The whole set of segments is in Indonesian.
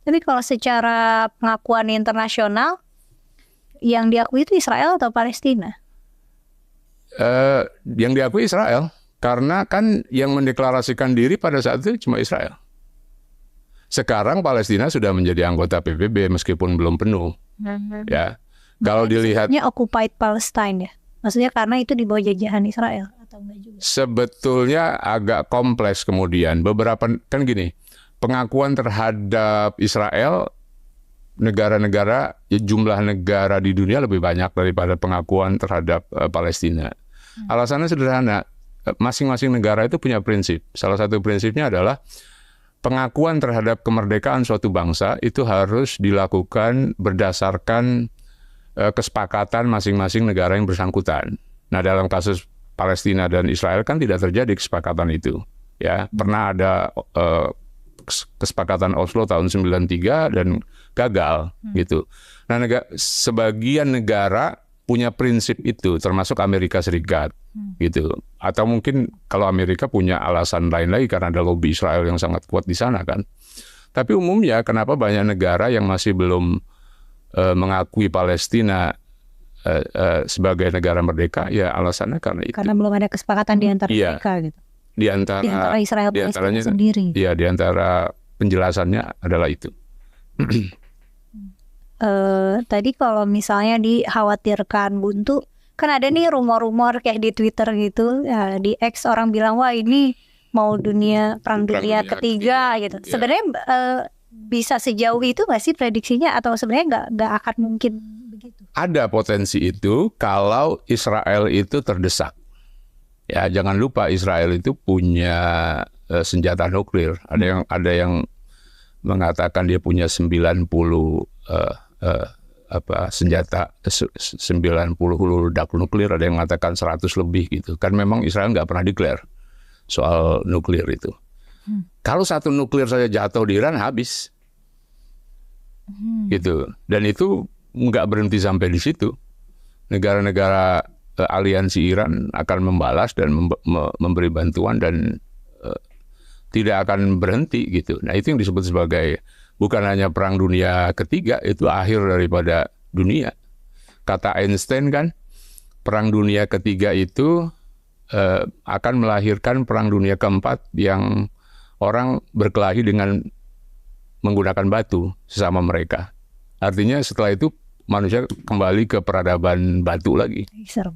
Tapi kalau secara pengakuan internasional, yang diakui itu Israel atau Palestina? Yang diakui Israel, karena kan yang mendeklarasikan diri pada saat itu cuma Israel. Sekarang Palestina sudah menjadi anggota PBB meskipun belum penuh. Ya, kalau dilihat occupied Palestine ya, maksudnya karena itu di bawah jajahan Israel atau enggak juga? Sebetulnya agak kompleks kemudian. Beberapa kan gini, pengakuan terhadap Israel, negara-negara, jumlah negara di dunia lebih banyak daripada pengakuan terhadap Palestina. Alasannya sederhana, masing-masing negara itu punya prinsip. Salah satu prinsipnya adalah pengakuan terhadap kemerdekaan suatu bangsa itu harus dilakukan berdasarkan kesepakatan masing-masing negara yang bersangkutan. Nah, dalam kasus Palestina dan Israel kan tidak terjadi kesepakatan itu. Ya, pernah ada kesepakatan Oslo tahun 93 dan gagal gitu. Nah, sebagian negara punya prinsip itu, termasuk Amerika Serikat gitu. Atau mungkin kalau Amerika punya alasan lain lagi karena ada lobby Israel yang sangat kuat di sana kan. Tapi umumnya kenapa banyak negara yang masih belum mengakui Palestina sebagai negara merdeka, ya alasannya karena itu. Karena belum ada kesepakatan di antara mereka gitu. Di antara Israel dan Palestina sendiri. Iya, di antara penjelasannya adalah itu. Tadi kalau misalnya dikhawatirkan buntu, kan ada nih rumor-rumor kayak di Twitter gitu, ya, di X orang bilang wah ini mau perang dunia ketiga gitu. Ya. Sebenarnya bisa sejauh itu nggak sih prediksinya, atau sebenarnya nggak akan mungkin begitu? Ada potensi itu kalau Israel itu terdesak. Ya, jangan lupa Israel itu punya senjata nuklir. Ada yang mengatakan dia punya 90 senjata 90 ledak nuklir, ada yang mengatakan 100 lebih gitu. Kan memang Israel nggak pernah declare soal nuklir itu. Kalau satu nuklir saja jatuh di Iran habis. Gitu. Dan itu nggak berhenti sampai di situ. Negara-negara aliansi Iran akan membalas dan memberi bantuan dan tidak akan berhenti gitu. Nah, itu yang disebut sebagai bukan hanya perang dunia ketiga, itu akhir daripada dunia. Kata Einstein kan, perang dunia ketiga itu akan melahirkan perang dunia keempat yang orang berkelahi dengan menggunakan batu sesama mereka. Artinya setelah itu manusia kembali ke peradaban batu lagi.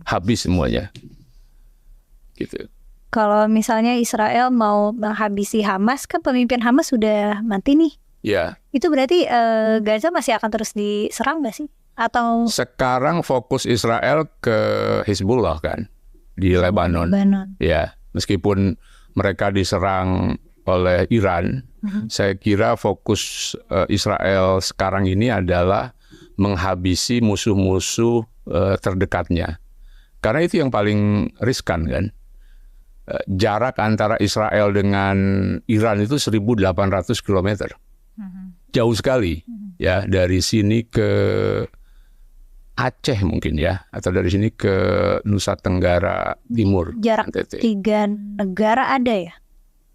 Habis semuanya. Gitu. Kalau misalnya Israel mau menghabisi Hamas, kan pemimpin Hamas sudah mati nih. Ya. Itu berarti Gaza masih akan terus diserang nggak sih? Atau sekarang fokus Israel ke Hizbullah kan di Lebanon. Ya, meskipun mereka diserang oleh Iran, saya kira fokus Israel sekarang ini adalah menghabisi musuh-musuh terdekatnya. Karena itu yang paling riskan kan. Jarak antara Israel dengan Iran itu 1.800 km. Jauh sekali. Ya, dari sini ke Aceh mungkin ya, atau dari sini ke Nusa Tenggara Timur. Jarak NTT. 3 negara ada ya?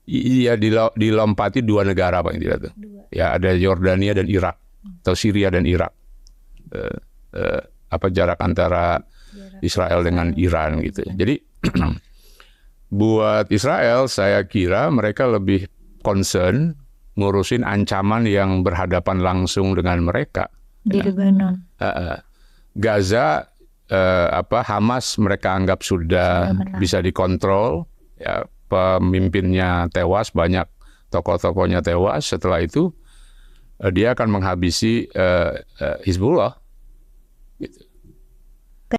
Iya, dilompati 2 negara paling tidak tuh. Ya, ada Yordania dan Irak, atau Syria dan Irak. Jarak antara Israel dengan Iran gitu. Jadi buat Israel, saya kira mereka lebih concern ngurusin ancaman yang berhadapan langsung dengan mereka. Di Lebanon. Gaza, Hamas mereka anggap sudah bisa dikontrol. Ya, pemimpinnya tewas, banyak tokoh-tokohnya tewas. Setelah itu dia akan menghabisi Hizbullah. Gitu.